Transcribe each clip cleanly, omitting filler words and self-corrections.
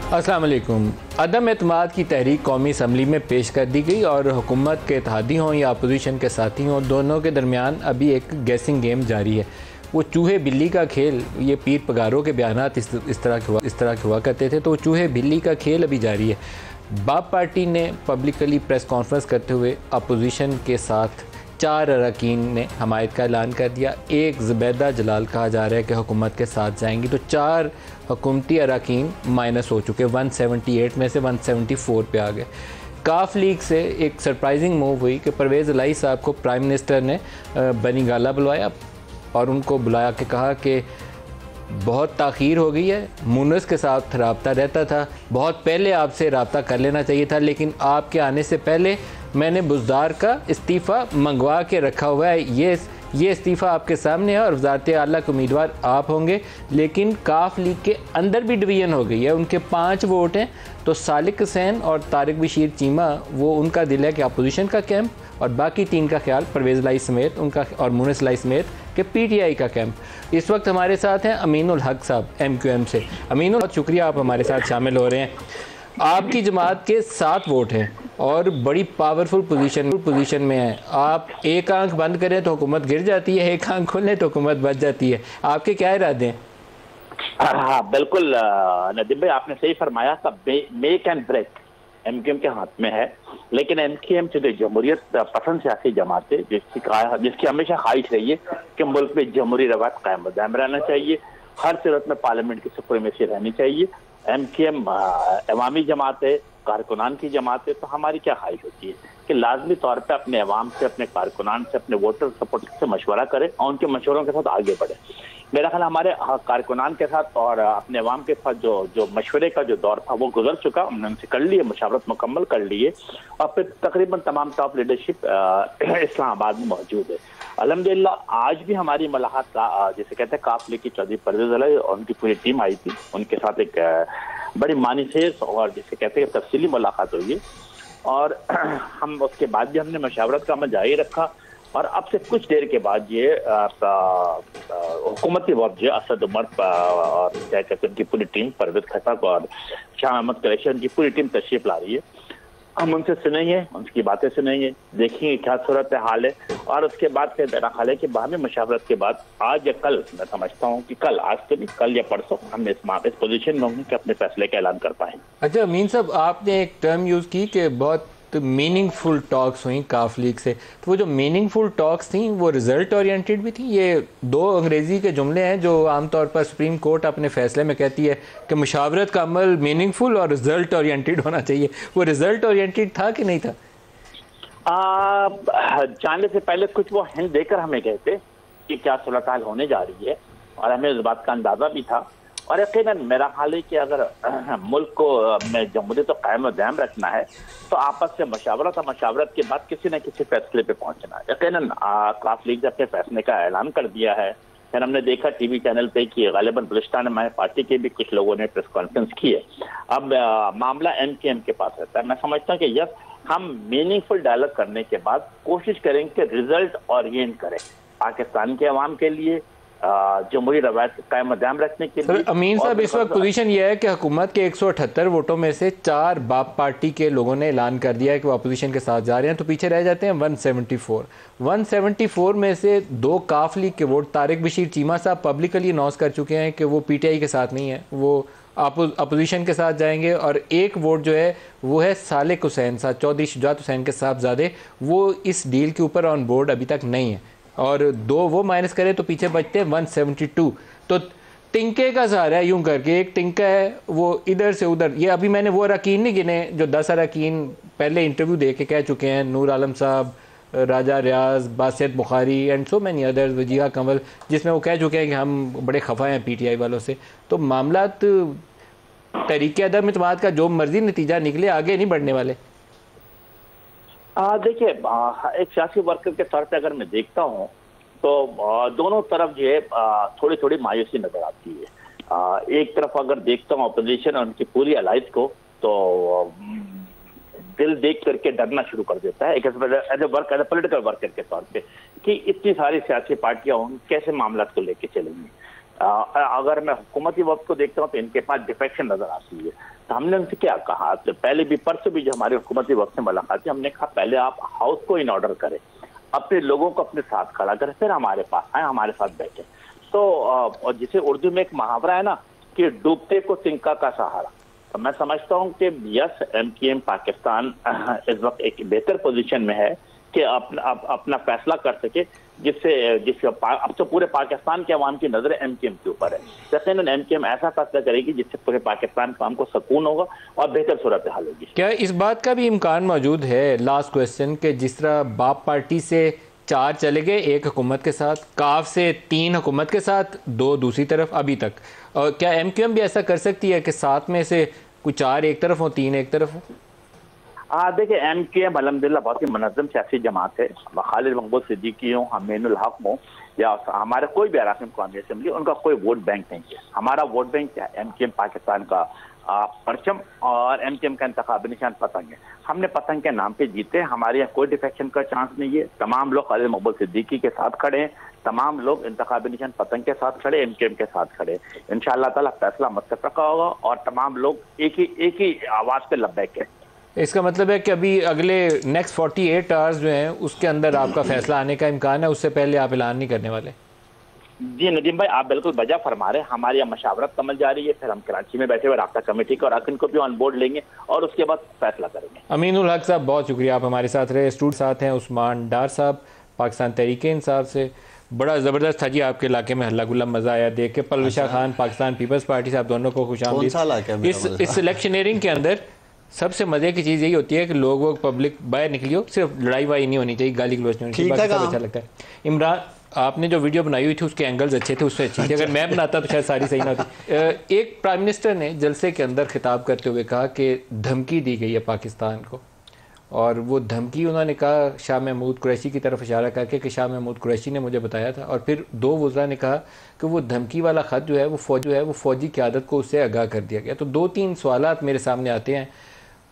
अस्सलाम वालेकुम। अदम एतमाद की तहरीक कौमी असम्बली में पेश कर दी गई और हुकूमत के इत्तेहादी हों या अपोजिशन के साथी हों, दोनों के दरमियान अभी एक गैसिंग गेम जारी है। वो चूहे बिल्ली का खेल, ये पीर पगारों के बयानात इस तरह के हुआ करते थे, तो चूहे बिल्ली का खेल अभी जारी है। बाप पार्टी ने पब्लिकली प्रेस कॉन्फ्रेंस करते हुए अपोजिशन के साथ 4 अरकान ने हमायत का ऐलान कर दिया। एक ज़ुबैदा जलाल कहा जा रहा है कि हुकूमत के साथ जाएंगी, तो 4 हुकूमती अरकान माइनस हो चुके, 178 में से 174 पे आ गए। काफ लीग से एक सरप्राइजिंग मूव हुई कि परवेज़ इलाही साहब को प्राइम मिनिस्टर ने बनी गाला बुलवाया और उनको बुलाया के कहा कि बहुत ताख़ीर हो गई है, मुनस के साथ रब्ता रहता था, बहुत पहले आपसे रब्ता कर लेना चाहिए था, लेकिन आपके आने से पहले मैंने बुज़दार का इस्तीफ़ा मंगवा के रखा हुआ है। ये इस्तीफ़ा आपके सामने है और वज़ारत आला के उम्मीदवार आप होंगे। लेकिन काफ लीग के अंदर भी डिवीज़न हो गई है, उनके 5 वोट हैं, तो सालिक हुसैन और तारिक बशीर चीमा, वो उनका दिल है कि अपोजिशन का कैंप, और बाकी 3 का ख्याल परवेज़ इलाही समेत उनका और मुनस इलाही समेत कि PTI का कैंप। इस वक्त हमारे साथ हैं अमीनुल हक साहब MQM से। अमीनुल, बहुत शुक्रिया आप हमारे साथ शामिल हो रहे हैं। आपकी जमात के 7 वोट हैं और बड़ी पावरफुल पोजीशन में है। आप एक आंख बंद करें तो हुकूमत गिर जाती है, एक आंख खोलें तो हुकूमत बच जाती है। आपके क्या इरादे हैं? हाँ बिल्कुल नदीम भाई, आपने सही फरमाया। मेक एंड ब्रेक MQM के हाथ में है, लेकिन MQM चूंकि जमहूरियत पसंद सियासी जमात है, जिसकी हमेशा ख्वाहिश रही है कि मुल्क में जमहूरी रवायत कायम दायम रहना चाहिए, हर सूरत में पार्लियामेंट की सुप्रीमेसी रहनी चाहिए। MQM अवामी जमात है, कारकुनान की जमात है, तो हमारी क्या ख्वाहिश होती है कि लाजमी तौर पे अपने अवाम से, अपने कारकुनान से, अपने वोटर सपोर्ट से मशवरा करें और उनके मशवरों के साथ आगे बढ़े। मेरा ख्याल हमारे कारकुनान के साथ और अपने अवाम के साथ जो मशवरे का जो दौर था वो गुजर चुका, हमने उनसे कर लिए, मशावरत मुकम्मल कर लिए और फिर तकरीबन तमाम टॉप लीडरशिप इस्लामाबाद में मौजूद है। अल्हम्दुलिल्लाह आज भी हमारी मुलाकात जैसे कहते हैं काफ लीग की चौधरी परवेज़ इलाही और उनकी पूरी टीम आई थी, उनके साथ एक बड़ी मानिसेस और जिसे कहते हैं तफसीली मुलाकात हुई है और हम उसके बाद भी हमने मशावरत का अमल जारी रखा और अब से कुछ देर के बाद ये हुकूमती वक्त जो असद उमर और क्या कहते हैं उनकी पूरी टीम, परवेज़ खटक और शाह अहमद कुरैशी, उनकी पूरी टीम तशरीफ ला रही है। हम उनसे सुनेंगे, उनकी बातें सुनेंगे, देखेंगे क्या सूरत हाल है और उसके बाद फिर मेरा ख्याल है कि बाहमी मशावरत के बाद आज या कल, मैं समझता हूँ कि कल, आज तो नहीं, कल या परसों हम इस पोजीशन में होंगे कि अपने फैसले का ऐलान कर पाएँ। अच्छा अमीन साहब, आपने एक टर्म यूज़ की कि बहुत मीनिंगफुल टॉक्स हुई काफ लीग से, तो वो जो मीनिंगफुल टॉक्स थी वो रिजल्ट ओरिएंटेड भी थी। ये 2 अंग्रेज़ी के जुमले हैं जो आमतौर पर सुप्रीम कोर्ट अपने फैसले में कहती है कि मुशावरत का अमल मीनिंगफुल और रिजल्ट ओरिएंटेड होना चाहिए। वो रिजल्ट ओरिएंटेड था कि नहीं था? जाने से पहले कुछ वो हिंट देकर हमें कहते कि क्या सूरत हाल होने जा रही है और हमें इस बात का अंदाजा भी था। और यकीनन मेरा ख्याल है कि अगर मुल्क को में जमहूरियत तो कायम और दायम रखना है तो आपस से मशावरत और मशावरत के बाद किसी न किसी फैसले पे पहुंचना है। यकीनन काफ लीग ने अपने फैसले का ऐलान कर दिया है। फिर हमने देखा TV चैनल पे कि गालिबन बलूचिस्तान में पार्टी के भी कुछ लोगों ने प्रेस कॉन्फ्रेंस की है। अब मामला MQM के पास रहता है। मैं समझता हूँ कि यस, हम मीनिंगफुल डायलॉग करने के बाद कोशिश करेंगे कि रिजल्ट ओरिएंट करें पाकिस्तान के अवाम के लिए, जमहूरी रवायत कायम दायम रखने के लिए। अमीन साहब, इस वक्त पोजीशन ये है कि हुकूमत के 178 वोटों में से 4 बाप पार्टी के लोगों ने ऐलान कर दिया है कि वो अपोजिशन के साथ जा रहे हैं, तो पीछे रह जाते हैं 174 में से 2 काफ लीग के वोट तारिक बशीर चीमा साहब पब्लिकली अनाउंस कर चुके हैं कि वो PTI के साथ नहीं है, वो अपोजिशन के साथ जाएंगे। और एक वोट जो है वो है सालिक हुसैन साहब, चौधरी शुजात हुसैन के साहबजादे, वो इस डील के ऊपर ऑन बोर्ड अभी तक नहीं है और 2 वो माइनस करें तो पीछे बचते हैं 172। तो टिंके का सहारा है, यूं करके एक टिंका है वो इधर से उधर। ये अभी मैंने वो अरकान नहीं गिने जो 10 अरकान पहले इंटरव्यू दे के कह चुके हैं, Noor Alam Sahab, Raja Riaz, Basit Bukhari and so many others, Wajiha Kanwal, जिसमें वो कह चुके हैं कि हम बड़े खफा हैं PTI वालों से। तो मामला तरीके अदम इत्तेमाद का जो मर्जी नतीजा निकले, आगे नहीं बढ़ने वाले। देखिए, एक सियासी वर्कर के तौर पे अगर मैं देखता हूँ तो दोनों तरफ जो है थोड़ी थोड़ी मायूसी नजर आती है। एक तरफ अगर देखता हूँ अपोजिशन और उनकी पूरी अलाइंस को, तो दिल देख करके डरना शुरू कर देता है एज ए पॉलिटिकल वर्कर के तौर पे कि इतनी सारी सियासी पार्टियां होंगी, कैसे मामला को लेके चलेंगी। अगर मैं हुकूमती वक्त को देखता हूँ तो इनके पास डिफेक्शन नजर आती है। तो हमने उनसे क्या कहा, तो पहले भी परसों भी जो हमारे हुकूमती वक्त से मुलाकात थी, हमने कहा पहले आप हाउस को इन ऑर्डर करें, अपने लोगों को अपने साथ खड़ा करें, फिर हमारे पास आए, हमारे साथ बैठे। तो और जिसे उर्दू में एक मुहावरा है ना कि डूबते को तिनका का सहारा, तो मैं समझता हूँ कि यस MKM पाकिस्तान इस वक्त एक बेहतर पोजीशन में है कि अपना फैसला कर सके, जिससे अब तो पूरे पाकिस्तान के अवाम की नजर MKM के ऊपर है। यकीनन MKM ऐसा फैसला करेगी जिससे पूरे पाकिस्तान को हमको सुकून होगा और बेहतर सूरत हाल होगी। क्या इस बात का भी इम्कान मौजूद है, लास्ट क्वेश्चन, कि जिस तरह बाप पार्टी से 4 चले गए एक हुकूमत के साथ, काफ से 3 हुकूमत के साथ, 2 दूसरी तरफ अभी तक, और क्या MKM भी ऐसा कर सकती है कि 7 में से कुछ 4 एक तरफ हो, 3 एक तरफ हो? देखिए MKM अल्हम्दुलिल्लाह बहुत ही मुनज़्ज़म सियासी जमात है। खालिद मकबूल सिद्दीकी हो, अमीनुल हक हो, या हमारे कोई भी अराकीन कौमी असेंबली, उनका कोई वोट बैंक नहीं है। हमारा वोट बैंक क्या है? MKM पाकिस्तान का परचम और MKM का इंतखाबी निशान पतंग है। हमने पतंग के नाम पे जीते, हमारे यहाँ कोई डिफेक्शन का चांस नहीं है। तमाम लोग खालिद मकबूल सिद्दीकी के साथ खड़े हैं, तमाम लोग इंतखाबी निशान पतंग के साथ खड़े, MKM के साथ खड़े। इंशाअल्लाह ताला फैसला मुत्तफ़क़ा होगा और तमाम लोग एक ही आवाज़ पे लब्बैक है। इसका मतलब है कि अभी अगले नेक्स्ट 48 आवर्स जो हैं उसके अंदर आपका फैसला आने का इम्कान है, उससे पहले आप ऐलान नहीं करने वाले? जी नदीम भाई, आप बिल्कुल बजा फरमा रहे हैं। हमारी यहाँ मशावरत कमल जारी है, फिर हम कराची में बैठे हुए राब्ता कमेटी को और अरकान को भी ऑन बोर्ड लेंगे और उसके बाद फैसला करेंगे। अमीनुल हक साहब, बहुत शुक्रिया, आप हमारे साथ रहे। स्टूडेंट साथ हैं उस्मान डार साहब पाकिस्तान तहरीक-ए-इंसाफ से। बड़ा ज़बरदस्त था जी आपके इलाके में, हल्ला गुल्ला, मज़ा आया देख के। पलविशा खान पाकिस्तान पीपल्स पार्टी साहब, दोनों को खुशामदीद। इस इलेक्शनरिंग के अंदर सबसे मज़े की चीज़ यही होती है कि लोग पब्लिक बाहर निकली हो, सिर्फ लड़ाई वाई नहीं होनी चाहिए, गाली गलौज नहीं होनी चाहिए, बाकी सब अच्छा लगता है। इमरान, आपने जो वीडियो बनाई हुई थी उसके एंगल्स अच्छे थे, उससे अच्छी थी। अगर मैं बनाता तो शायद सारी सही ना होती। एक प्राइम मिनिस्टर ने जलसे के अंदर खिताब करते हुए कहा कि धमकी दी गई है पाकिस्तान को, और वो धमकी उन्होंने कहा शाह महमूद कुरैशी की तरफ इशारा करके कि शाह महमूद कुरैशी ने मुझे बताया था। और फिर 2 वज़रा ने कहा कि वो धमकी वाला ख़त जो है वो फ़ौजी क़यादत को उससे आगाह कर दिया गया। तो 2-3 सवालात मेरे सामने आते हैं,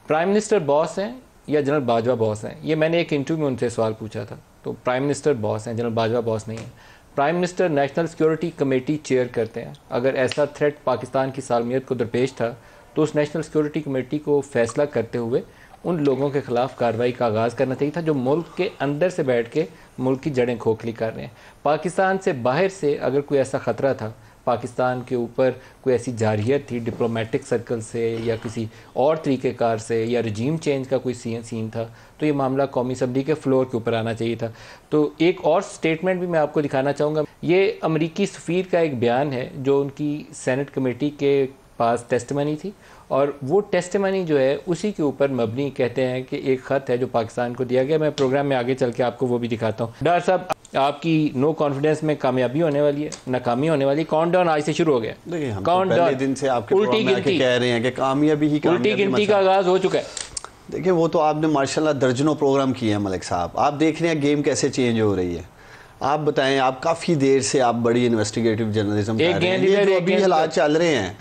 प्राइम मिनिस्टर बॉस हैं या जनरल बाजवा बॉस हैं? ये मैंने एक इंटरव्यू में उनसे सवाल पूछा था। तो प्राइम मिनिस्टर बॉस हैं, जनरल बाजवा बॉस नहीं है। Prime minister national security committee chair करते हैं। अगर ऐसा थ्रेट पाकिस्तान की सालमियत को दरपेश था तो उस नेशनल सिक्योरिटी कमेटी को फैसला करते हुए उन लोगों के ख़िलाफ़ कार्रवाई का आगाज़ करना चाहिए था जो मुल्क के अंदर से बैठ के मुल्क की जड़ें खोखली कर रहे हैं। पाकिस्तान से बाहर से अगर कोई ऐसा ख़तरा था, पाकिस्तान के ऊपर कोई ऐसी जारियत थी डिप्लोमेटिक सर्कल से या किसी और तरीक़ेकार से, या रजीम चेंज का कोई सीन था, तो ये मामला कौमी असम्बली के फ्लोर के ऊपर आना चाहिए था। तो एक और स्टेटमेंट भी मैं आपको दिखाना चाहूँगा। ये अमरीकी सफ़ीर का एक बयान है जो उनकी सेनेट कमेटी के पास टेस्टमनी थी, और वो टेस्टमनी जो है उसी के ऊपर मबनी, कहते हैं कि एक ख़त है जो पाकिस्तान को दिया गया। मैं प्रोग्राम में आगे चल के आपको वो भी दिखाता हूँ। डार साहब, आपकी नो कॉन्फिडेंस में कामयाबी होने वाली है, नाकामी होने वाली? काउंटडाउन आज से शुरू हो गया। देखिए, हम तो पहले दिन से आपके उल्टी गिनती कह रहे हैं कि कामयाबी ही उल्टी गिनती का आगाज़ हो चुका है। देखिए, वो तो आपने माशाल्लाह दर्जनों प्रोग्राम किए हैं मलिक साहब। आप देख रहे हैं गेम कैसे चेंज हो रही है। आप बताएं, आप काफ़ी देर से आप बड़ी इन्वेस्टिगेटिव जर्नलिज्म कर रहे हैं। ये जो अभी हालात चल रहे हैं,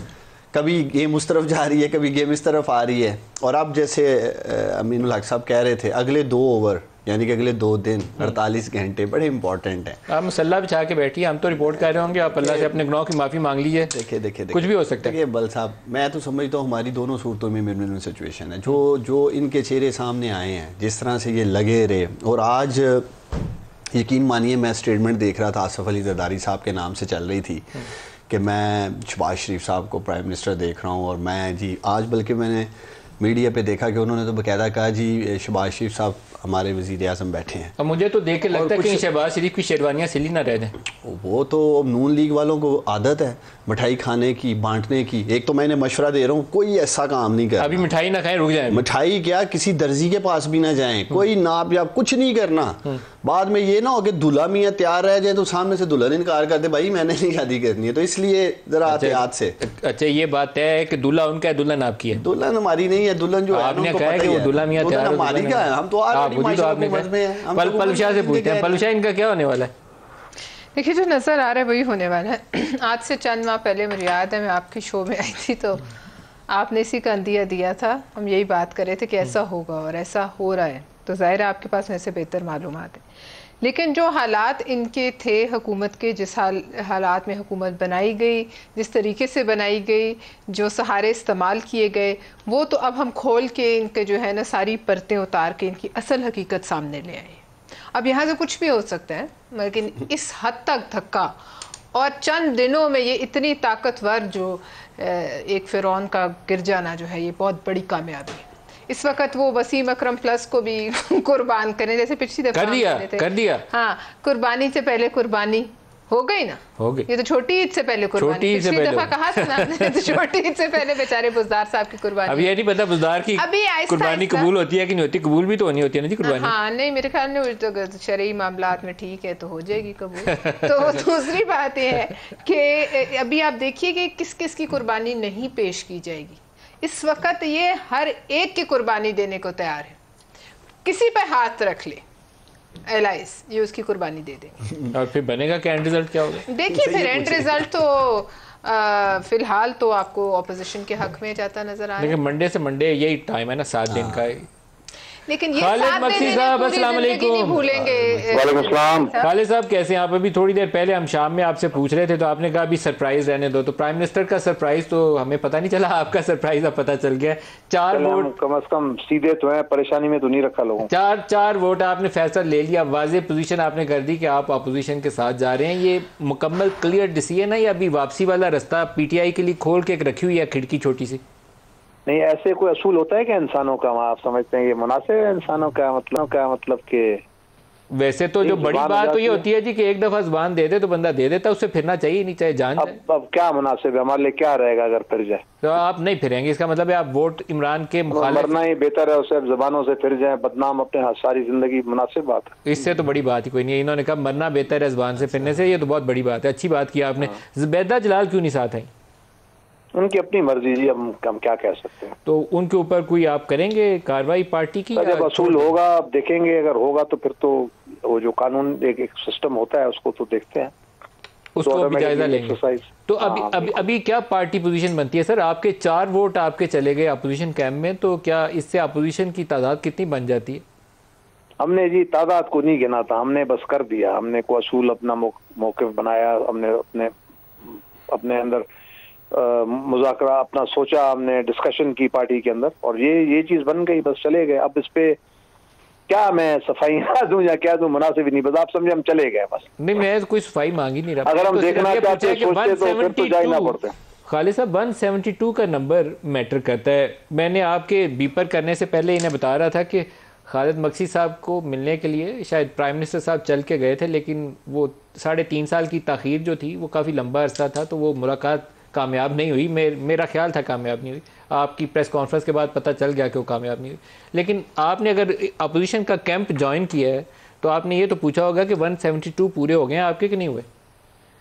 कभी गेम उस तरफ जा रही है, कभी गेम इस तरफ आ रही है। और अब जैसे अमीनुल हक साहब कह रहे थे, अगले 2 ओवर यानी कि अगले 2 दिन 48 घंटे बड़े इंपॉर्टेंट हैं। आप मसल्ला बिछा के बैठिए, हम तो रिपोर्ट कर रहे होंगे, आप अल्लाह से अपने गुनाहों की माफ़ी मांग लीजिए। देखिए कुछ भी हो सकता है। बल साहब, मैं तो समझता हूँ हमारी दोनों सूरतों में विन-विन सिचुएशन है। जो इनके चेहरे सामने आए हैं, जिस तरह से ये लगे रहे, और आज यकीन मानिए मैं स्टेटमेंट देख रहा था, आसिफ अली जरदारी साहब के नाम से चल रही थी कि मैं शहबाज शरीफ साहब को प्राइम मिनिस्टर देख रहा हूँ। और मैं जी आज बल्कि मैंने मीडिया पे देखा कि उन्होंने तो बाकायदा कहा जी शहबाज शरीफ साहब हमारे वज़ीर आज़म बैठे हैं। अब मुझे तो देख के लगता है कि शहबाज शरीफ की शेरवानियाँ सिली ना रह जाएं। वो तो नून लीग वालों को आदत है मिठाई खाने की, बांटने की। एक तो मैंने मशवरा दे रहा हूँ, कोई ऐसा काम नहीं कर, अभी मिठाई ना खाएं, रुक जाएं। मिठाई क्या, किसी दर्जी के पास भी ना जाएं, कोई नाप या कुछ नहीं करना। बाद में ये ना हो कि दूल्हा मियाँ तैयार रह जाए तो सामने से दुल्हन इनकार कर दे, भाई मैंने नहीं शादी करनी है। तो इसलिए जरा एहतियात से। अच्छा, ये बात है कि दूल्हा उनका है, दुल्हन आपकी है? दुल्हन हमारी नहीं है, दुल्हन जो आपने कहा है कि वो दूल्हा मियाँ तैयार हमारी का है। हम तो पलविशा से पूछते हैं, पलविशा इनका क्या होने वाला है? देखिए, जो नज़र आ रहा है वही होने वाला है। आज से चंद माह पहले मुझे याद है, मैं आपके शो में आई थी तो आपने इसी का अंदिया दिया था। हम यही बात कर रहे थे कि ऐसा होगा और ऐसा हो रहा है, तो ज़ाहिर है आपके पास मेरे से बेहतर मालूमात है। लेकिन जो हालात इनके थे हुकूमत के, जिस हालात में हुकूमत बनाई गई, जिस तरीके से बनाई गई, जो सहारे इस्तेमाल किए गए, वो तो अब हम खोल के इनके जो है ना सारी परतें उतार के इनकी असल हकीकत सामने ले आए। अब यहाँ से कुछ भी हो सकता है, लेकिन इस हद तक धक्का और चंद दिनों में ये इतनी ताकतवर जो एक फ़िरौन का गिर जाना जो है, ये बहुत बड़ी कामयाबी है। इस वक्त वो वसीम अकरम प्लस को भी कुर्बान करें, जैसे पिछली दफा कर दिया। हाँ, कुर्बानी से पहले कुर्बानी हो गई ना, हो गई। ये तो छोटी ईद से पहले कुर्बानी, पिछली दफा कहा था ना तो छोटी ईद से पहले बेचारे बुज़दार साहब की कुर्बानी। अभी ये नहीं पता बुज़दार की कुर्बानी कबूल होती है कि नहीं होती, कबूल भी तो होनी होती है ना जी कुर्बानी। हाँ नहीं, मेरे ख्याल में तो शरई मामलात में ठीक है तो हो जाएगी कबूल। तो दूसरी बात ये है कि अभी आप देखिए कि किस किस की कुर्बानी नहीं पेश की जाएगी। इस वक्त ये हर एक की कुर्बानी देने को तैयार है, किसी पे हाथ रख ले एलाइस ये उसकी कुर्बानी दे देंगे। और फिर बनेगा क्या, एंड रिजल्ट क्या होगा देखिए। फिर एंड रिजल्ट तो फिलहाल तो आपको ऑपोजिशन के हक में जाता नजर आ रहा है। लेकिन मंडे से मंडे यही टाइम है ना, 7 दिन का है। लेकिन ये खालिद मक्सी साहब अस्सलाम वालेकुम। नहीं भूलेंगे। वालेकुम अस्सलाम। खालिद साहब कैसे हैं आप? अभी थोड़ी देर पहले हम शाम में आपसे पूछ रहे थे तो आपने कहा अभी सरप्राइज रहने दो, तो प्राइम मिनिस्टर का सरप्राइज तो हमें पता नहीं चला, आपका सरप्राइज अब पता चल गया। 4 वोट कम से कम सीधे तो है, परेशानी में तो नहीं रखा लोगों। 4 वोट आपने फैसला ले लिया, वाज़ेह पोजीशन आपने कर दी कि आप अपोजिशन के साथ जा रहे हैं। ये मुकम्मल क्लियर डिसीजन है या अभी वापसी वाला रास्ता पीटीआई के लिए खोल के रखी हुई है खिड़की छोटी सी? नहीं, ऐसे कोई असूल होता है कि इंसानों का, आप समझते हैं ये मुनासिब है इंसानों का? मतलब कि वैसे तो जो बड़ी बात तो ये होती है जी कि एक दफा जुबान दे दे तो बंदा दे देता, उससे फिरना चाहिए नहीं, चाहे जान जाए। अब क्या मुनासिब है, हमारे लिए क्या रहेगा अगर फिर जाए? तो आप नहीं फिरेंगे, इसका मतलब है आप वोट इमरान के मुखालिफ। मरना ही बेहतर है, उससे जबानों से फिर जाए बदनाम अपने सारी जिंदगी। मुनासिब बात है, इससे तो बड़ी बात ही कोई नहीं है। इन्होंने कहा मरना बेहतर है जुबान से फिरने से, ये तो बहुत बड़ी बात है। अच्छी बात की आपने। जुबैदा जलाल क्यों नहीं साथ आई? उनकी अपनी मर्जी जी, हम क्या कह सकते हैं। तो उनके ऊपर कोई आप करेंगे कार्रवाई पार्टी की? जब असूल होगा आप देखेंगे, अगर होगा तो फिर तो वो जो कानून एक सिस्टम होता है उसको तो देखते हैं, उसको भी जायजा लेंगे। तो अभी क्या पार्टी पोजीशन बनती है सर? आपके 4 वोट आपके चले गए अपोजिशन कैंप में, तो क्या इससे अपोजिशन की तादाद कितनी बन जाती है? हमने जी तादाद को नहीं गिना था, हमने बस कर दिया। हमने को असूल अपना मौक़िफ़ बनाया, हमने अपने अंदर मुज़ाकरा अपना सोचा, हमने डिस्कशन की पार्टी के अंदर, और ये चीज़ बन गई, बस चले गए। अब इस पे क्या मैं सफाई दूं या क्या दूं, मुनासिब नहीं, बस आप समझे, हम चले गए बस। नहीं, मैं कोई सफाई मांगी नहीं रहा। अगर हम देखना चाहते सोचते तो फिर तो जाना पड़ता है। खालिद साहब 172 का नंबर मैटर करता है। मैंने आपके बीपर करने से पहले इन्हें बता रहा था कि खालिद मक्सी साहब को मिलने के लिए शायद प्राइम मिनिस्टर साहब चल के गए थे, लेकिन वो 3.5 साल की ताख़ीर जो थी वो काफ़ी लंबा अरसा था, तो वो मुलाकात कामयाब नहीं हुई। मेरा ख्याल था कामयाब नहीं हुई। आपकी प्रेस कॉन्फ्रेंस के बाद पता चल गया कि वो कामयाब नहीं हुई। लेकिन आपने अगर अपोजिशन का कैंप ज्वाइन किया है तो आपने ये तो पूछा होगा कि 172 पूरे हो गए हैं आपके कि नहीं हुए?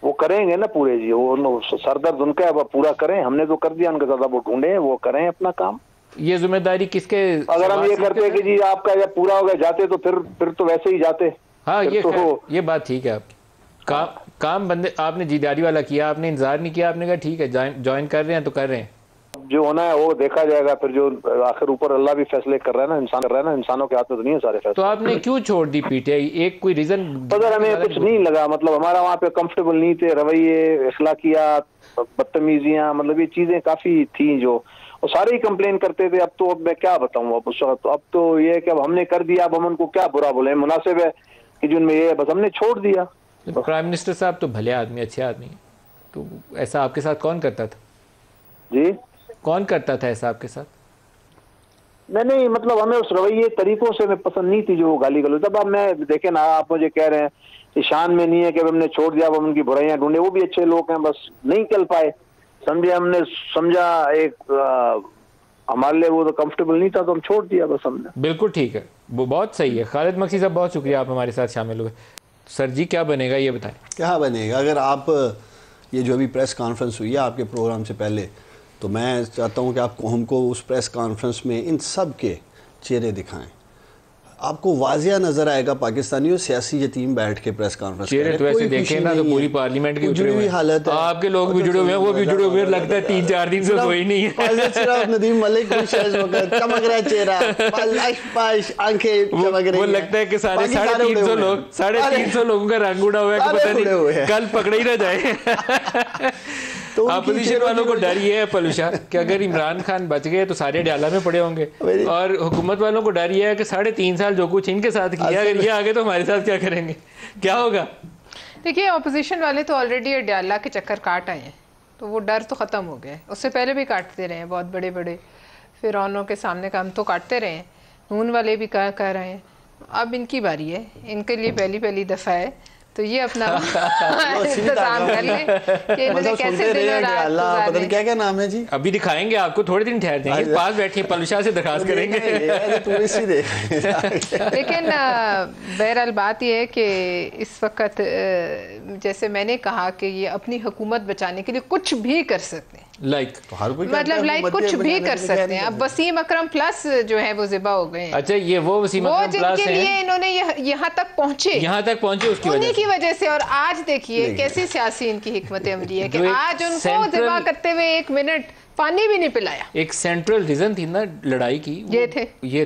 वो करेंगे ना पूरे जी, वो सरदर्द उनका है, वो पूरा करें। हमने तो कर दिया, उनके ज़्यादा वो ढूंढे, वो करें अपना काम। ये जिम्मेदारी किसके? अगर हम ये करते कि जी आपका जब पूरा हो गया जाते, तो फिर तो वैसे ही जाते। हाँ, ये बात ठीक है आपकी। काम बंदे आपने जीदारी वाला किया, आपने इंतजार नहीं किया, आपने कहा ठीक है ज्वाइन कर रहे हैं तो कर रहे हैं। जो होना है वो देखा जाएगा, फिर जो आखिर ऊपर अल्लाह भी फैसले कर रहा है ना, इंसान कर रहा है ना, इंसानों के हाथ में तो नहीं है सारे फैसले। तो आपने क्यों छोड़ दी पीटीआई? एक कोई रीजन? अगर हमें कुछ नहीं लगा, मतलब हमारा वहाँ पे कंफर्टेबल नहीं थे, रवैये, अखलाकियात, बदतमीजियाँ, मतलब ये चीजें काफी थी जो वो सारे ही कंप्लेन करते थे। अब तो अब मैं क्या बताऊँ, अब उस वक्त अब तो ये है कि अब हमने कर दिया, अब हम उनको क्या बुरा बोले, मुनासिब है कि जिनमें ये बस हमने छोड़ दिया। प्राइम मिनिस्टर साहब तो भले आदमी, अच्छे आदमी, तो ऐसा आपके साथ कौन करता था जी? कौन करता था ऐसा आपके साथ? नहीं, मतलब हमें उस रवैये तरीकों से हमें पसंद नहीं थी जो गाली गलौज। तब अब मैं देखे ना, आप मुझे कह रहे हैं शान में नहीं है कि हमने छोड़ दिया, अब हम उनकी बुराइयां ढूंढे। वो भी अच्छे लोग हैं, बस नहीं चल पाए, समझे। हमने समझा एक हमारे लिए वो तो कंफर्टेबल नहीं था, तो हम छोड़ दिया बस हमने। बिल्कुल ठीक है, वो बहुत सही है। खालिद मक्सी साहब बहुत शुक्रिया, आप हमारे साथ शामिल हुए। सर जी क्या बनेगा ये बताएं? क्या बनेगा? अगर आप ये जो अभी प्रेस कॉन्फ्रेंस हुई है आपके प्रोग्राम से पहले, तो मैं चाहता हूँ कि आपको हमको उस प्रेस कॉन्फ्रेंस में इन सब के चेहरे दिखाएं। आपको वाजिया नजर आएगा पाकिस्तानियों सियासी यतीम बैठ के प्रेस कॉन्फ्रेंस कर रहे हैं। तो ऐसे देखें ना तो पूरी पार्लियामेंट की जुड़ी हुई हालत है। आपके लोग भी जुड़े हुए हैं, वो भी जुड़े हुए हैं, लगता है 3-4 दिन से सोई नहीं है। सिर्फ नदीम मलिक खुश है इस वक्त, चमक रहा है चेहरा, पाश आंखें चमक रही वो लगता है कि सारे 350 लोगों का रंग उड़ा हुआ है कि पता नहीं कल पकड़ा ही ना जाए। तो अपोजिशन वालों को डर ये है पलूषा कि अगर इमरान खान बच गए तो सारे डाला में पड़े होंगे, और हुकूमत वालों को डर ये है कि 3.5 साल जो कुछ इनके साथ किया, अगर ये आगे तो हमारे साथ क्या करेंगे, क्या होगा। देखिए अपोजिशन वाले तो ऑलरेडी डाला के चक्कर काट आए हैं, तो वो डर तो ख़त्म हो गया। उससे पहले भी काटते रहे हैं, बहुत बड़े बड़े फिरौनों के सामने काम तो काटते रहे हैं, नून वाले भी कर रहे हैं। अब इनकी बारी है, इनके लिए पहली दफ़ा है, तो ये अपना इंतजाम कर ले कि इन्होंने कैसे दिन रात गुजारे। क्या क्या नाम है जी, अभी दिखाएंगे आपको, थोड़े दिन ठहर जाएंगे, पास बैठिए पलूषा से दरखास्त करेंगे। लेकिन बहरहाल बात यह है कि इस वक्त जैसे मैंने कहा कि ये अपनी हुकूमत बचाने के लिए कुछ भी कर सकते हैं, तो हर कोई मतलब कुछ भी कर सकते हैं। अब वसीम अकरम प्लस जो है वो ज़िबा हो गए हैं। अच्छा, ये वो वसीम अकरम प्लस जिनके लिए इन्होंने यहाँ तक पहुंचे उसकी वजह से। और आज देखिए कैसी सियासी इनकी हिकमत अमली है कि आज उनको ज़िबा करते हुए 1 मिनट पानी भी नहीं पिलाया। एक सेंट्रल रीजन थी ना लड़ाई की, ये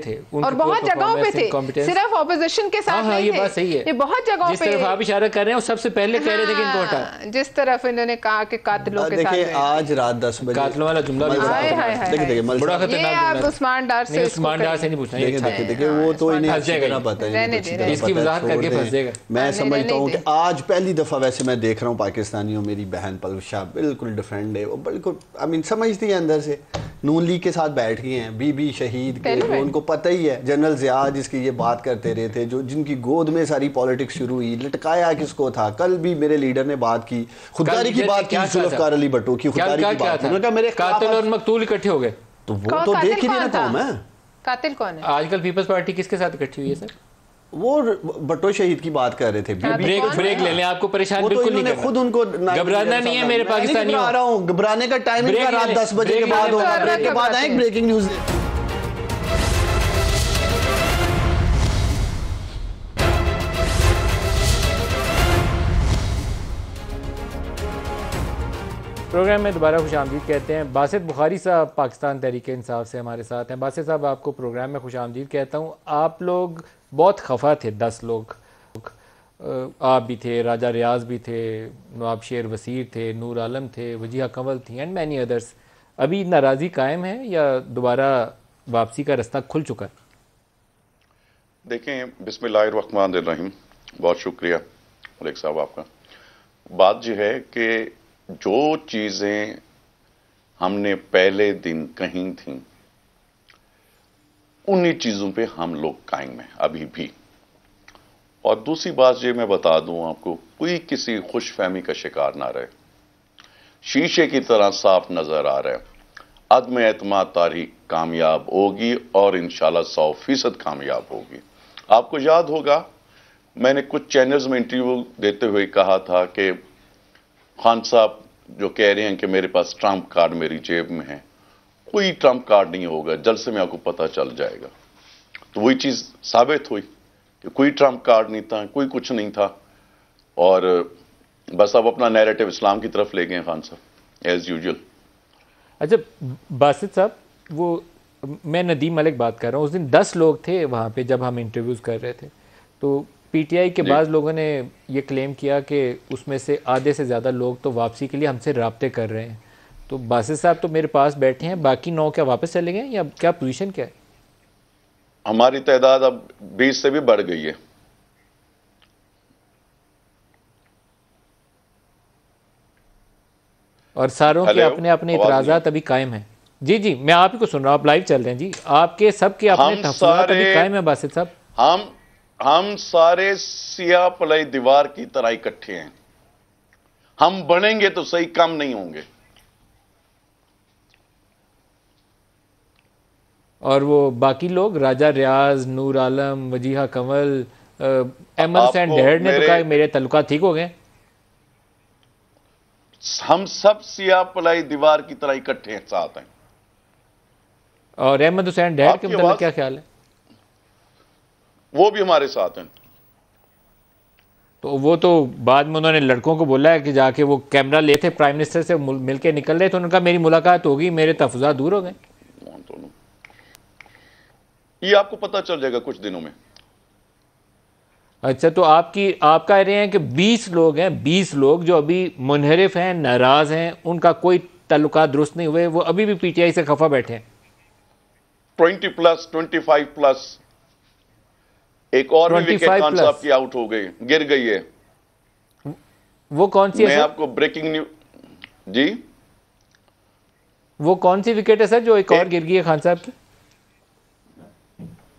थे और बहुत जगहों पे थे, सिर्फ ऑपोजिशन के साथ नहीं ये थे। बात सही है, ये बहुत जगहों पे जिस तरफ आप इशारा कर रहे हैं सबसे पहले कह रहे थे कि इनको हटा, जिस तरफ इन्होंने कहा कि कातिलों के साथ। देखिए आज रात 10 बजे कातिलों वाला जुमला भी बड़ा खतरनाक। उस्मान डार से नहीं पूछना, देखिए वो तो इन्हें पता है, इसकी वजाहत करके फंस जाएगा। मैं समझता हूँ कि आज पहली दफा वैसे मैं देख रहा हूँ पाकिस्तानियों, मेरी बहन पलूषा बिल्कुल डिफरेंट है, वो बिल्कुल आई मीन समझती है अंदर से, नून लीग के साथ बैठ गए हैं, बीबी शहीद के, उनको पता ही है। जनरल ज़िया जिसकी ये बात करते रहे थे, जो जिनकी गोद में सारी पॉलिटिक्स शुरू हुई, लटकाया किसको था। कल भी मेरे लीडर ने बात की, खुददारी की बात की, जुल्फ़िकार अली भुट्टो की खुददारी की बात। उन्होंने कहा मेरे कातिल और मकतूल इकट्ठे हो गए, तो वो तो देख ही नहीं था। मैं कातिल कौन है आजकल पीपल्स पार्टी किसके साथ इकट्ठी हुई है सर? वो भुट्टो शहीद की बात कर रहे थे। ब्रेक ले लें, आपको परेशान बिल्कुल नहीं करना, खुद उनको घबराना नहीं है मेरे पाकिस्तानियों। आ रहा हूँ, घबराने का टाइम रात 10 बजे के बाद होगा, ब्रेक के बाद आए ब्रेकिंग न्यूज। प्रोग्राम में दोबारा खुशामदीद कहते हैं। बासित बुखारी साहब पाकिस्तान तहरीक इंसाफ से हमारे साथ हैं। बासित साहब, आपको प्रोग्राम में खुशामदीद कहता हूँ। आप लोग बहुत खफा थे, 10 लोग, आप भी थे, राजा रियाज भी थे, नवाब शेर वसीर थे, नूर आलम थे, वजीहा कंवल थी एंड मैनी अदर्स। अभी नाराज़ी कायम है या दोबारा वापसी का रास्ता खुल चुका है? देखें, बिस्मिल्लाहिर्रहमानिर्रहीम, बहुत शुक्रिया मलिक साहब आपका। बात जो है कि जो चीज़ें हमने पहले दिन कही थी उन्हीं चीज़ों पे हम लोग कायम हैं अभी भी। और दूसरी बात ये मैं बता दूं आपको, कोई किसी खुशफहमी का शिकार ना रहे, शीशे की तरह साफ नजर आ रहा है। अदम एतमाद तारीख कामयाब होगी और इंशाल्लाह 100% कामयाब होगी। आपको याद होगा मैंने कुछ चैनल्स में इंटरव्यू देते हुए कहा था कि खान साहब जो कह रहे हैं कि मेरे पास ट्रंप कार्ड मेरी जेब में है, कोई ट्रंप कार्ड नहीं होगा, जल्द से मैं आपको पता चल जाएगा। तो वही चीज साबित हुई कि कोई ट्रंप कार्ड नहीं था, कोई कुछ नहीं था, और बस अब अपना नैरेटिव इस्लाम की तरफ ले गए खान साहब एज यूजुअल। अच्छा बासित साहब, वो मैं नदीम मलिक बात कर रहा हूँ। उस दिन 10 लोग थे वहाँ पे जब हम इंटरव्यूज़ कर रहे थे, तो पीटीआई के बाद लोगों ने ये क्लेम किया कि उसमें से आधे से ज़्यादा लोग तो वापसी के लिए हमसे राब्ते कर रहे हैं। तो बासित साहब तो मेरे पास बैठे हैं, बाकी 9 क्या वापस चले गए या क्या पोजीशन क्या है? हमारी तादाद अब 20 से भी बढ़ गई है। और सारों के अपने अपने इतराज़ात अभी कायम हैं। जी जी, मैं आप ही को सुन रहा हूँ, आप लाइव चल रहे हैं जी। आपके सबके अपने तहफ़्फ़ुज़ात अभी कायम है बासित साहब। हम सारे सिया पलाई दीवार की तरह इकट्ठे हैं। हम बनेंगे तो सही, कम नहीं होंगे। और वो बाकी लोग, राजा रियाज, नूर आलम, वजीहा कंवल, अहमद हुसैन डैड ने तो कहा मेरे तल्लुकात ठीक हो गए। हम सब सिया पलाई दीवार की तरह इकट्ठे हैं, साथ हैं। और अहमद हुसैन डैड के मतलब क्या ख्याल है? वो भी हमारे साथ हैं। तो वो तो बाद में उन्होंने लड़कों को बोला है कि जाके वो कैमरा ले थे प्राइम मिनिस्टर से मिलके निकल रहे, तो उन्होंने कहा मेरी मुलाकात होगी, मेरे तहफ़्फ़ुज़ात दूर हो गए। ये आपको पता चल जाएगा कुछ दिनों में। अच्छा, तो आप कह रहे हैं कि 20 लोग हैं, 20 लोग जो अभी मुनहरिफ हैं, नाराज हैं, उनका कोई ताल्लुकात दुरुस्त नहीं हुए, वो अभी भी पीटीआई से खफा बैठे हैं। 20+, 25+। एक और भी विकेट खान साहब की आउट हो गई, गिर गई है। वो कौन सी है? मैं आपको ब्रेकिंग न्यूज जी, वो कौन सी विकेट है सर जो एक और गिर गई है खान साहब की?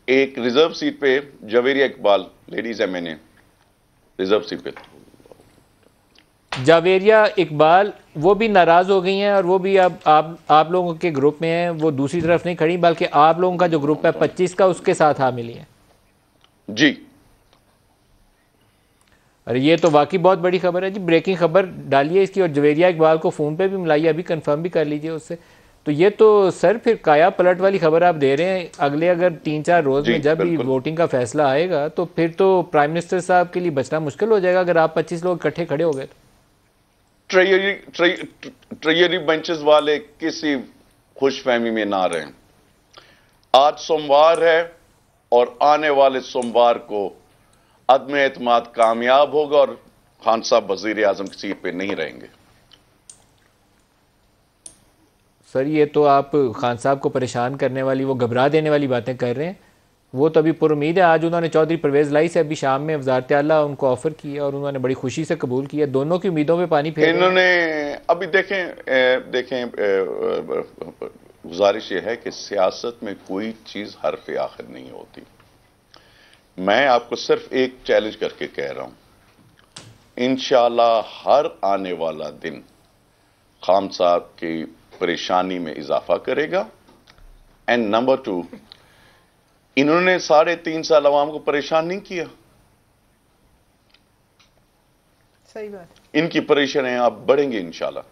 एक रिजर्व सीट पे Javeria Iqbal, ladies MNA, reserve seat पे जावेरिया इकबाल, वो भी नाराज हो गई हैं और वो भी अब आप लोगों के ग्रुप में हैं। वो दूसरी तरफ नहीं खड़ी, बल्कि आप लोगों का जो ग्रुप है 25 का, उसके साथ आ मिली है जी। अरे ये तो वाकई बहुत बड़ी खबर है जी, ब्रेकिंग खबर डालिए इसकी, और जवेरिया इकबाल को फ़ोन पे भी मिलाइए, अभी कंफर्म भी कर लीजिए उससे। तो ये तो सर फिर काया पलट वाली खबर आप दे रहे हैं। अगले अगर 3-4 रोज़ में जब भी वोटिंग का फैसला आएगा तो फिर तो प्राइम मिनिस्टर साहब के लिए बचना मुश्किल हो जाएगा, अगर आप 25 लोग इकट्ठे खड़े हो गए तो। ट्रेजरी बेंचेस वाले किसी खुशफहमी में ना रहें। आज सोमवार है और आने वाले सोमवार को अदम एतमाद कामयाब होगा और खान साहब वजीर आजम की सीट पे नहीं रहेंगे। सर ये तो आप खान साहब को परेशान करने वाली, वो घबरा देने वाली बातें कर रहे हैं। वो तो अभी पुरुमीद है। आज उन्होंने चौधरी परवेज़ लाई से अभी शाम में वज़ारत आला उनको ऑफ़र किया और उन्होंने बड़ी खुशी से कबूल किया। दोनों की उम्मीदों पे पानी फेर इन्होंने अभी देखें गुजारिश ये है कि सियासत में कोई चीज़ हरफ आखिर नहीं होती। मैं आपको सिर्फ एक चैलेंज करके कह रहा हूं, इंशाअल्लाह हर आने वाला दिन खान साहब की परेशानी में इजाफा करेगा। एंड नंबर 2, इन्होंने 3.5 साल अवाम को परेशान नहीं किया। सही बात। इनकी परेशानियां आप बढ़ेंगे इंशाल्लाह।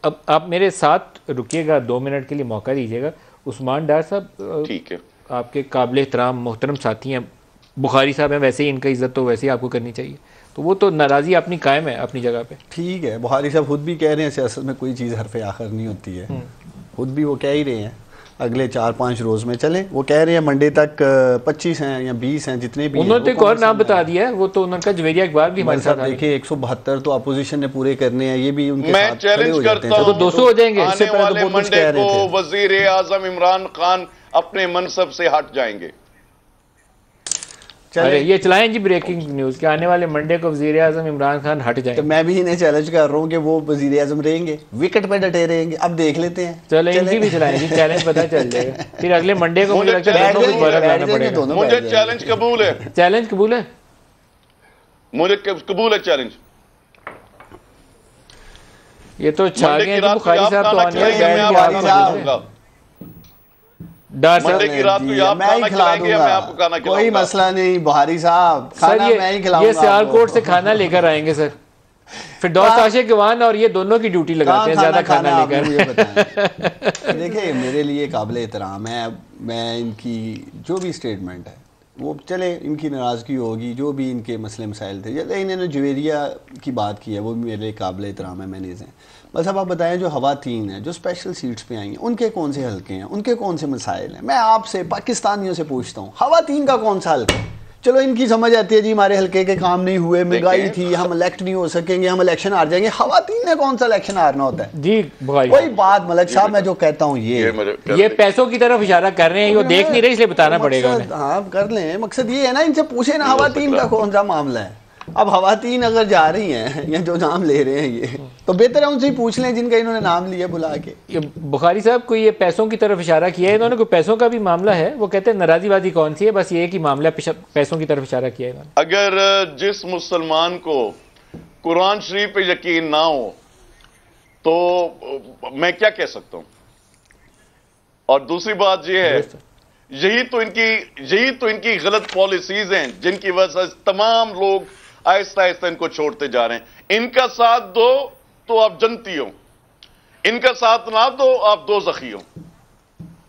अब आप मेरे साथ रुकिएगा, 2 मिनट के लिए मौका दीजिएगा। उस्मान डार साहब, ठीक है, आपके काबिल एहतराम मोहतरम साथी हैं, बुखारी साहब हैं, वैसे ही इनका इज्जत तो वैसे ही आपको करनी चाहिए। तो वो तो नाराज़ी अपनी कायम है अपनी जगह पे। ठीक है, बुखारी साहब खुद भी कह रहे हैं सियासत में कोई चीज़ हरफ आखिर नहीं होती है, खुद भी वो कह ही रहे हैं। अगले 4-5 रोज़ में चले, वो कह रहे हैं मंडे तक 25 हैं या 20 हैं, जितने भी उन्होंने एक और नाम बता दिया है, वो तो उन्होंने कहा जवेरिया इकबाल भी हमारे साथ। देखिए 172 तो अपोजिशन ने पूरे करने हैं, ये भी उनके मैं साथ चैलेंज करता हूं, तो 200 हो जाएंगे। आने वाले मंडे को वजीर आजम इमरान खान अपने मनसब से हट जाएंगे। अरे ये चलाएं जी ब्रेकिंग न्यूज़ कि आने वाले मंडे को वज़ीर आज़म इमरान खान हट जाएंगे। तो मैं भी इन्हें चैलेंज कर रहा हूँ कि वो वज़ीर आज़म रहेंगे, विकेट पे डटे रहेंगे। अब देख लेते हैं, चले इनकी भी चलाएं जी, चैलेंज पता चल जाएगा। फिर अगले मंडे को मुझे लगता है दोनों को बरत लाना पड़ेगा। मुझे चैलेंज कबूल है, चैलेंज कबूल है, मुझे कबूल है चैलेंज। ये तो छा गए हैं बुखारी साहब, तो आने डार साहब की रात को आप मैं ही खिला दूंगा, मैं आपको खाना खिलाऊंगा, कोई मसला नहीं बुखारी साहब, खाना मैं ही खिलाऊंगा। ये सियालकोट से खाना लेकर आएंगे सर, फिर दोस्त आशिक जवान और ये दोनों की ड्यूटी लगाते हैं ज्यादा खाना लेकर। देखिए मेरे लिए काबिल एहतराम है, मैं इनकी जो भी स्टेटमेंट है वो चले, इनकी नाराज़गी होगी, जो भी इनके मसले मसाइल थे, जैसे इन्होंने जवेरिया की बात की है वो भी मेरे काबिल एहतराम है, मैनेज हैं। बस अब आप बताएं जो ख़वातीन हैं जो स्पेशल सीट्स पे आई हैं, उनके कौन से हल्के हैं, उनके कौन से मसाइल हैं। मैं आपसे पाकिस्तानियों से पूछता हूँ, ख़वातीन का कौन सा हल्का है? चलो इनकी समझ आती है जी हमारे हल्के के काम नहीं हुए, महंगाई थी, हम इलेक्ट नहीं हो सकेंगे, हम इलेक्शन हार जाएंगे। ख़वातीन ने कौन सा इलेक्शन हारना होता है जी? कोई बात मलिक साहब, मैं जो कहता हूँ ये पैसों की तरफ इशारा कर रहे हैं, वो देख नहीं रहे इसलिए बताना पड़ेगा। हाँ कर लें, मकसद ये है ना, इनसे पूछे ना ख़वातीन का कौन सा मामला है। अब ख़वातीन अगर जा रही हैं या जो नाम ले रहे हैं ये, तो बेहतर है उनसे ही पूछ लें जिनका इन्होंने नाम लिया बुला के। बुखारी साहब को ये पैसों की तरफ इशारा किया है इन्होंने, कोई पैसों का भी मामला है? वो कहते हैं नाराजीबाजी कौन सी है, बस ये कि मामला पैसों की तरफ इशारा किया है। अगर जिस मुसलमान को कुरान शरीफ पे यकीन ना हो तो मैं क्या कह सकता हूं। और दूसरी बात ये है, यही तो इनकी गलत पॉलिसीज हैं जिनकी वजह से तमाम लोग आहिस्ता आहिस्ता इनको छोड़ते जा रहे हैं। इनका साथ दो तो आप जनती हो, इनका साथ ना दो आप दोज़खी हो।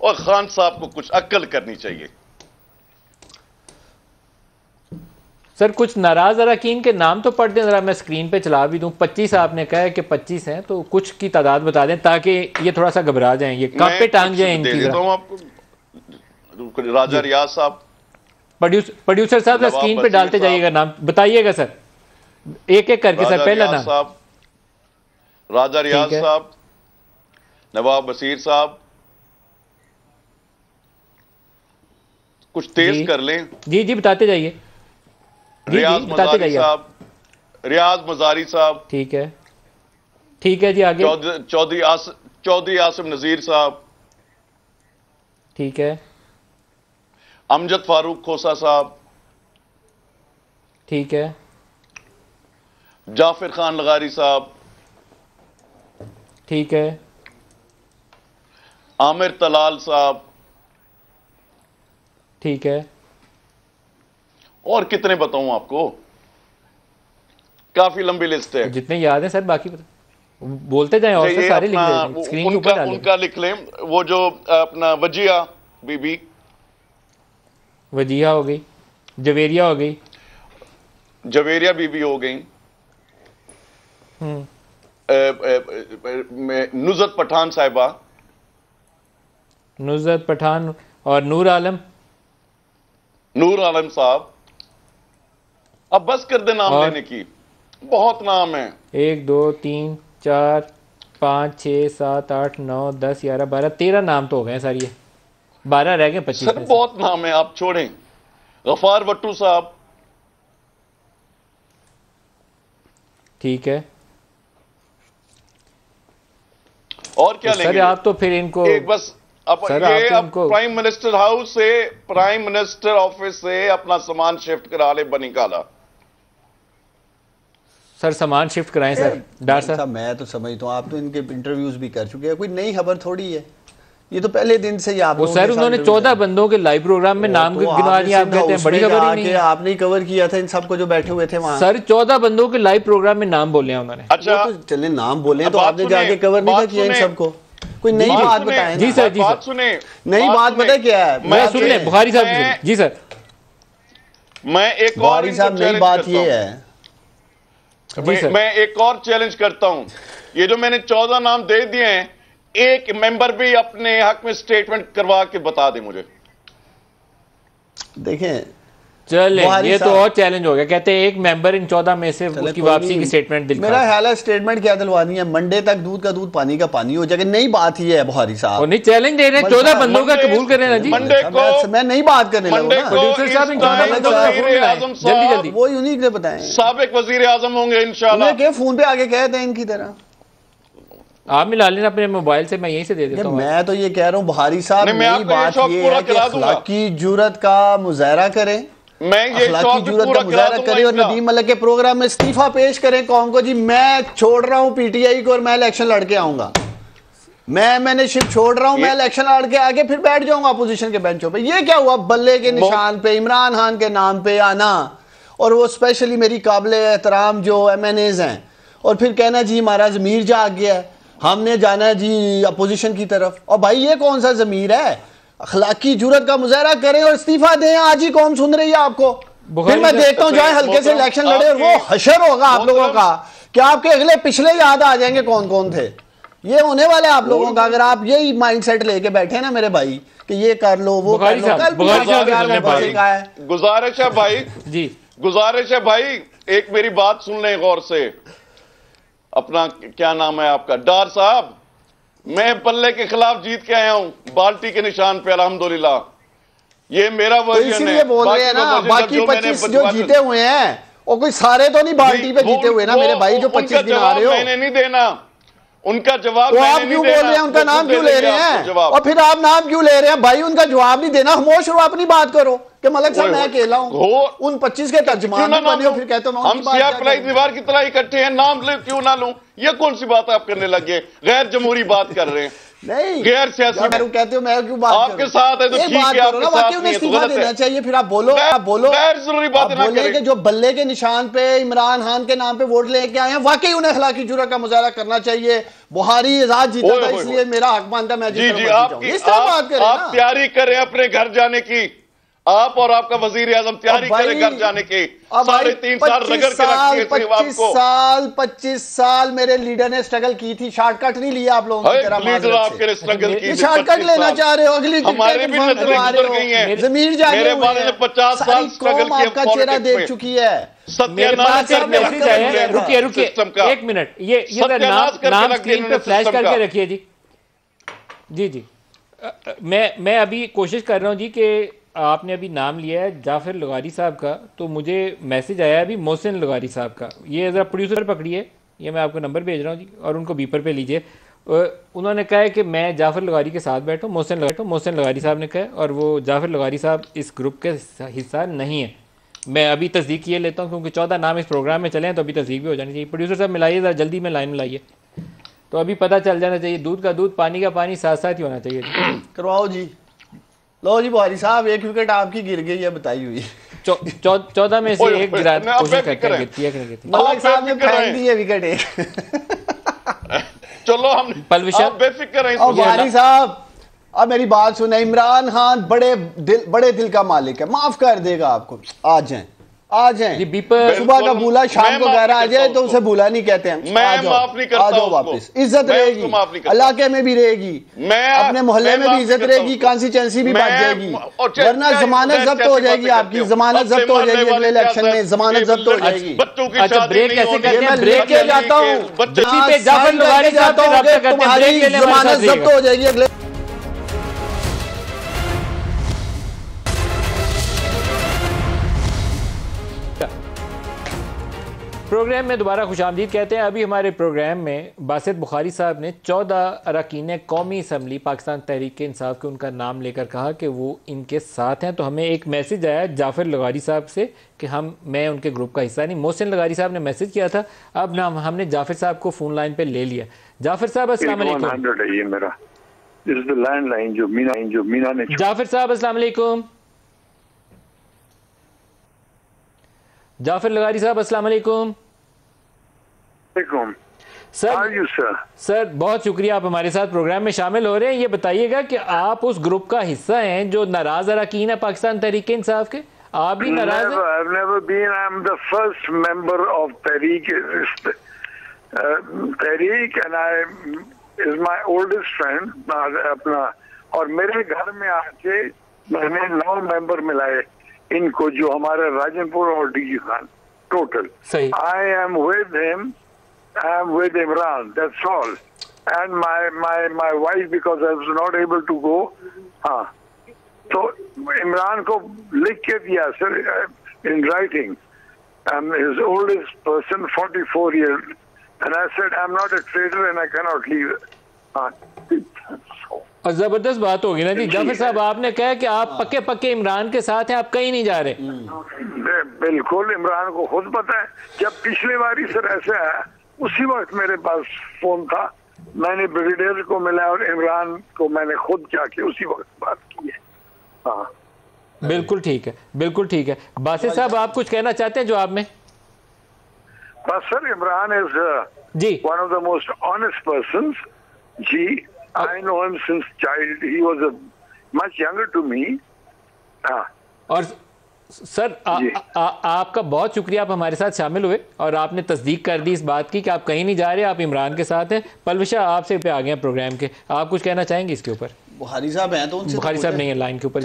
और खान साहब को कुछ अक्ल करनी चाहिए। सर कुछ नाराज अरकान के नाम तो पढ़ दें जरा, मैं स्क्रीन पे चला भी दूं। 25 आपने कहा है कि 25 हैं, तो कुछ की तादाद बता दें ताकि ये थोड़ा सा घबरा जाएं, ये कब पे टांग जाए इनकी। आपको राजा रियाज साहब, प्रोड्यूसर साहब स्क्रीन पे डालते जाइएगा नाम, बताइएगा सर एक एक करके। सर पहला नाम साहब राजा रियाज साहब, नवाब बशीर साहब, कुछ तेज कर लें। जी जी बताते जाइए। रियाज मजारी साहब, रियाज मजारी साहब, ठीक है ठीक है जी। आगे चौधरी आसिम नजीर साहब, ठीक है। अमजद फारूक खोसा साहब, ठीक है। जाफिर खान लगारी साहब, ठीक है। आमिर तलाल साहब, ठीक है। और कितने बताऊं आपको, काफी लंबी लिस्ट है। जितने याद है सर बाकी बोलते जाएं और सारे लिख लें, स्क्रीन के ऊपर डालें। उनका लिख लें, वो जो अपना वजिया बीबी, वजिया हो गई, जवेरिया हो गई, जवेरिया बीबी हो गई, नुज़रत पठान साहिबा, नुज़रत पठान, और नूर आलम साहब। अब बस कर दे नाम लेने की, बहुत नाम है। 1 2 3 4 5 6 7 8 9 10 11 12 13 नाम तो हो गए सर, ये 12 रह गए 25 सर बहुत नाम है, आप छोड़ें। गफार वट्टू साहब, ठीक है। और क्या लेंगे सर आप तो फिर इनको एक बस ये अब प्राइम मिनिस्टर हाउस से, प्राइम मिनिस्टर ऑफिस से अपना सामान शिफ्ट करा ले बनी काला। सर सामान शिफ्ट कराएं सर। डॉक्टर साहब मैं तो समझता हूँ आप तो इनके इंटरव्यूज भी कर चुके हैं, कोई नई खबर थोड़ी है, ये तो पहले दिन से ही आप सर उन्होंने 14 बंदों के लाइव प्रोग्राम में नाम गिनवा दिया, आप कहते हैं बड़ी खबर ही नहीं। आपने कवर किया था इन सबको जो बैठे हुए थे वहां। सर 14 बंदों के लाइव प्रोग्राम में नाम बोले हैं उन्होंने। अच्छा तो चले नाम बोले तो आपने जाके कवर नहीं किया इन सबको, कोई नई बात बताएं। जी सर, जी सर सुने, नई बात पता क्या है, मैं सुन ले बुखारी साहब। जी सर, मैं एक और साहब नई बात ये है, मैं एक और चैलेंज करता हूं, ये जो मैंने 14 नाम दे दिए हैं, एक मेंबर भी अपने हक में स्टेटमेंट करवा के बता दे मुझे। देखें चले ये तो और चैलेंज हो गया, कहते हैं एक मेंबर इन 14 में से उसकी वापसी की स्टेटमेंट दिलवा। मेरा ख्याल है स्टेटमेंट क्या दिलवानी है, मंडे तक दूध का दूध पानी का पानी हो जाएगा। नई बात ही है बुखारी साहब, नहीं चैलेंज दे रहे हैं, 14 बंदों का कबूल कर रहे हैं जी। मंडे को मैं नई बात करने लगा ना, प्रोड्यूसर साहब इन 14 बंदों का जल्दी जल्दी वही उन्हीं ने बताएं, साबिक वजीर आजम होंगे इंशाल्लाह। के फोन पे आके कहते हैं इनकी तरह, आप मिला लेना अपने मोबाइल से, मैं यहीं से दे देता हूं। मैं तो ये कह रहा हूं बुखारी साहब नई बात ये है कि अखलाकी जुर्रत का मुजाहरा करें, मैं ये अखलाकी जुर्रत का मुजाहरा करें और नदीम मलिक के प्रोग्राम में इस्तीफा पेश करें कौम को। जी मैं छोड़ रहा हूं पीटीआई को और मैं इलेक्शन लड़के आऊंगा, मैंने शिप छोड़ रहा हूं, मैं इलेक्शन लड़के आके फिर बैठ जाऊंगा अपोजिशन के बेंचों पे। ये क्या हुआ, बल्ले के निशान पे इमरान खान के नाम पे आना, और वो स्पेशली मेरी काबिल एहतराम जो MNAs हैं, और फिर कहना जी हमारा ज़मीर जाग गया है, हमने जाना है जी अपोजिशन की तरफ। और भाई ये कौन सा ज़मीर है, अखलाकी जुर्रत का मुजाहरा करें और इस्तीफा दें। आज ही कौम सुन रही है आपको, फिर मैं देखता हूं जाए हल्के से इलेक्शन लड़े और वो हशर होगा आप लोगों का कि आपके अगले पिछले याद आ जाएंगे कौन कौन थे। ये होने वाले आप लोगों का, अगर आप यही माइंडसेट लेके बैठे ना मेरे भाई कि ये कर लो वो कर लो। गुजारिश है भाई जी, गुजारिश है भाई, एक मेरी बात सुन लें गौर से। अपना क्या नाम है आपका, डार साहब, मैं पल्ले के खिलाफ जीत के आया हूं, बाल्टी के निशान पे अल्हम्दुलिल्लाह। ये मेरा वर्जन है, बोल रहे हैं ना, बाकी 25 जो जीते हुए हैं और कोई सारे तो नहीं बाल्टी पे जीते हुए ना मेरे भाई, जो 25 दिन आ रहे हो। मैंने नहीं देना उनका जवाब, तो आप क्यों बोल रहे हैं, उनका नाम क्यों ले रहे हैं, और फिर आप नाम क्यों ले रहे हैं भाई, उनका जवाब नहीं देना, खामोश रहो, अपनी बात करो कि मलिक साहब मैं अकेला हूं, उन 25 के तर्जुमान बने हो, फिर कहते हो हम सियाह फलाई दीवार की तरह इकट्ठे हैं, नाम ले क्यों ना लूं, ये कौन सी बात आप करने लगे, गैर जमहूरी बात कर रहे हैं। नहीं गैर सियासी कहते हो, मैं क्यों बात आपके साथ है तो ठीक है, आपके साथ नहीं है तो गलत है। चाहिए फिर आप बोलो, गैर जरूरी बातें ना करें। जो बल्ले के निशान पे इमरान खान के नाम पे वोट लेके आए हैं, वाकई उन्हें अखलाकी जुर्रत का मुजाहरा करना चाहिए। बुहारी आजाद जीता था इसलिए मेरा हक बनता है, मैं जी आप तैयारी कर रहे हैं अपने घर जाने की, आप और आपका वजीर आजम तैयारी करे घर जाने की, 3.5 साल रगड़ के रखिए। 25 साल मेरे लीडर ने स्ट्रगल की थी, शॉर्टकट नहीं लिया आप लोगों की तरह। लीडर आपके स्ट्रगल की, शॉर्टकट लेना चाह रहे हो, अगली हमारी भी नजरें गुजर गई हैं, जमीन जाने मेरे वाले ने 50 साल स्ट्रगल किया, आपका चेहरा देख चुकी है। सत्यानाश रुकिए एक मिनट, ये नाम स्क्रीन पे फ्लैश करके रखिए जी। जी मैं अभी कोशिश कर रहा हूँ जी कि आपने अभी नाम लिया है जाफर लगारी साहब का, तो मुझे मैसेज आया अभी मोहसिन लगारी साहब का। ये ज़रा प्रोड्यूसर पकड़िए, ये मैं आपको नंबर भेज रहा हूँ जी, और उनको बीपर पे लीजिए। उन्होंने कहा है कि मैं जाफर लगारी के साथ बैठूँ, मोहसिन लगारी साहब ने कहा, और वो जाफर लगारी साहब इस ग्रुप के हिस्सा नहीं है। मैं अभी तस्दीक किए लेता हूँ, क्योंकि 14 नाम इस प्रोग्राम में चले हैं, तो अभी तस्दीक भी हो जानी चाहिए। प्रोड्यूसर साहब मिलाइए ज़रा जल्दी में, लाइन में लाइए, तो अभी पता चल जाना चाहिए। दूध का दूध, पानी का पानी, साथ साथ ही होना चाहिए। करवाओ जी। लो जी बुहारी साहब, एक विकेट आपकी गिर गई है, बताई हुई। 14 में से एक कोशिश करते हैं, गिरती है कि नहीं गिरती। मलिक साहब ने फेंक दी है विकेट एक। चलो हम बेफिक्र हैं। बुहारी साहब अब मेरी बात सुने, इमरान खान बड़े दिल का मालिक है, माफ कर देगा आपको। आ जाएं सुबह का भूला शाम को कह रहा आ जाए, तो उसे भूला नहीं कहते हैं। मैं माफ नहीं करता, आ जाओ वापस, इज्जत रहेगी, इलाके में भी रहेगी, अपने मोहल्ले में भी इज्जत रहेगी, कॉन्स्टिट्यूंसी भी बढ़ जाएगी। वरना जमानत जब्त हो जाएगी आपकी, जमानत जब्त हो जाएगी अगले इलेक्शन में, जमानत जब्त हो जाएगी। अच्छा ब्रेक कैसे करते हैं? ब्रेक के जाता हूँ, तुम्हारी जमानत जब्त हो जाएगी अगले। प्रोग्राम में दोबारा खुशामदीद कहते हैं। अभी हमारे प्रोग्राम में बासित बुखारी साहब ने 14 अरकान कौमी असम्बली पाकिस्तान तहरीक इंसाफ के उनका नाम लेकर कहा कि वो इनके साथ हैं। तो हमें एक मैसेज आया जाफर लगारी साहब से कि मैं उनके ग्रुप का हिस्सा नहीं। मोहसिन लगारी साहब ने मैसेज किया था, अब ना हमने जाफर साहब को फ़ोन लाइन पर ले लिया। जाफर साहब अस्सलाम वालेकुम। जाफर साहब अस्सलाम वालेकुम। जाफर लगारी साहब अस्सलाम वालेकुम। सर बहुत शुक्रिया, आप हमारे साथ प्रोग्राम में शामिल हो रहे हैं। ये बताइएगा कि आप उस ग्रुप का हिस्सा हैं जो नाराज अरकान है पाकिस्तान तहरीक इंसाफ के, आप भी नाराज हैं? I've never been. I'm the first member of Tehreek and I is my oldest friend अपना, और मेरे घर में आके मैंने 9 मेंबर मिलाए इनको, जो हमारे राजनपुर और DG Khan total. I am with him, I am with Imran, that's all, and my wife, because I was not able to go। हाँ, तो इमरान को लिख के दिया sir in writing, I'm his oldest person, 44 years, and I said I'm not a traitor and I cannot leave। हाँ, और जबरदस्त बात होगी ना जी। जाफर साहब आपने कहा कि आप पक्के इमरान के साथ हैं, आप कहीं नहीं जा रहे। बिल्कुल, इमरान को खुद पता है। जब पिछले बारी सर ऐसे आया, उसी वक्त मेरे पास फोन था, मैंने ब्रिगेडियर को मिला और इमरान को मैंने खुद जाके उसी वक्त बात की है। हाँ बिल्कुल ठीक है, बिल्कुल ठीक है। बासित साहब आप कुछ कहना चाहते हैं जवाब में? बस सर, इमरान इज जी one of the most honest person जी। I know him since child. He was much younger to me. और सर आपका बहुत शुक्रिया, आप हमारे साथ शामिल हुए और आपने तस्दीक कर दी इस बात की कि आप कहीं नहीं जा रहे, आप इमरान के साथ हैं। पलविशा आपसे पे आ गए हैं प्रोग्राम के, आप कुछ कहना चाहेंगे इसके ऊपर? बुखारी साहब हैं तो उनसे बुखारी साहब नहीं है लाइन के ऊपर,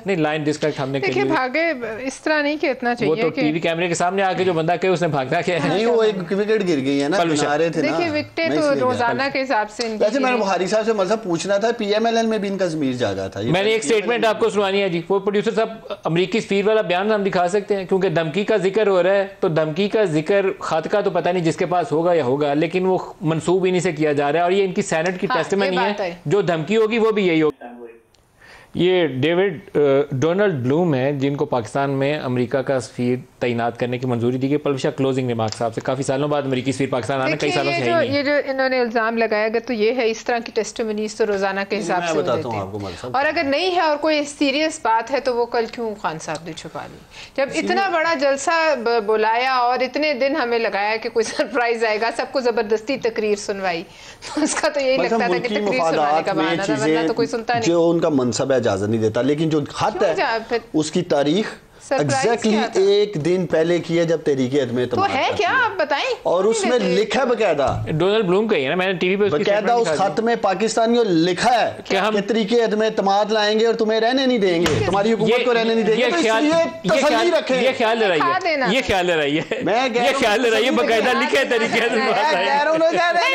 नहीं लाइन डिस्कनेक्ट हमने देखिए भागे इस तरह नहीं कहना चाहिए। वो तो टीवी कैमरे के सामने आके जो बंदा कहे उसने भागना क्या है। नहीं, वो एक विकेट गिर गई है ना, बना रहे थे ना। देखिए विकेट तो रोजाना के हिसाब से। वैसे मैंने बुखारी साहब से मतलब पूछना था, पीएमएलएन में भी इनका ज़मीर जागा था। मैंने एक स्टेटमेंट आपको सुनानी है जी। वो प्रोड्यूसर साहब अमरीकी सफीर वाला बयान हम दिखा सकते हैं, क्योंकि धमकी का जिक्र हो रहा है, तो धमकी का जिक्र खत का तो पता नहीं जिसके पास होगा या होगा, लेकिन वो मनसूब इन्हीं से किया जा रहा है और ये इनकी सेनेट की टेस्टिमनी है। जो धमकी होगी वो भी यही होगी। ये डेविड डोनाल्ड ब्लूम है, जिनको पाकिस्तान में अमेरिका का सफीर तैनात करने की मंजूरी दी गई। पलविशा, क्लोजिंग रिमार्क साहब से, काफ़ी सालों बाद अमेरिकी सफीर पाकिस्तान आने, कई सालों से है ही नहीं। ये जो इन्होंने इल्ज़ाम लगाया, अगर तो ये है इस तरह की टेस्टिमनीज तो रोज़ाना के हिसाब से देते हैं, और अगर नहीं है और कोई सीरियस बात है तो वो कल क्यों खान साहब ने छुपा ली? जब इतना बड़ा जलसा बुलाया और इतने दिन हमें लगाया कि कोई सरप्राइज आएगा, सबको ज़बरदस्ती तकरीर सुनवाई, तो उसका तो यही लगता था कि तकरीर सुनवाने का बहाना था, वरना तो कोई सुनता नहीं। जो उनका मनसब है इजाज़त नहीं देता, लेकिन जो खत है उसकी तारीख एग्जैक्टली एक दिन पहले की है जब तहरीक अदम तो है क्या, आप बताएं। और उसमें लिखा है बकायदा, डोनाल्ड ब्लूम का ही है ना, मैंने टीवी पे बकायदा उस खत में पाकिस्तानियों लिखा है कि हम तरीके अदम एतमाद लाएंगे और तुम्हें रहने नहीं देंगे, तुम्हारी हुकूमत को रहने नहीं देंगे। ये ख्याल ले रही है, ये ख्याल ले रही है, मैं ये ख्याल ले रही है, बकायदा लिखे तरीके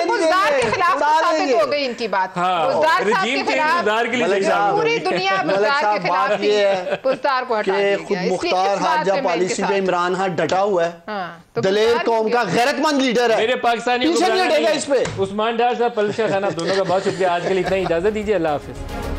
बुज़दार के खिलाफ साबित हो गई इनकी बात। बुज़दार के लिए पूरी दुनिया बुज़दार के खिलाफ है, बुज़दार को हटा दिया। मुख्तार हाजा पॉलिसी पे इमरान खान डटा हुआ है, दलेर कौम का गैरतमंद लीडर है, मेरे पाकिस्तानी पीछे नहीं हटेगा इस पे। उस्मान डार साहब, पलविशा खान, आप दोनों का बहुत शुक्रिया। आज के लिए इतना ही, इजाजत दीजिए, अल्लाह हाफिज।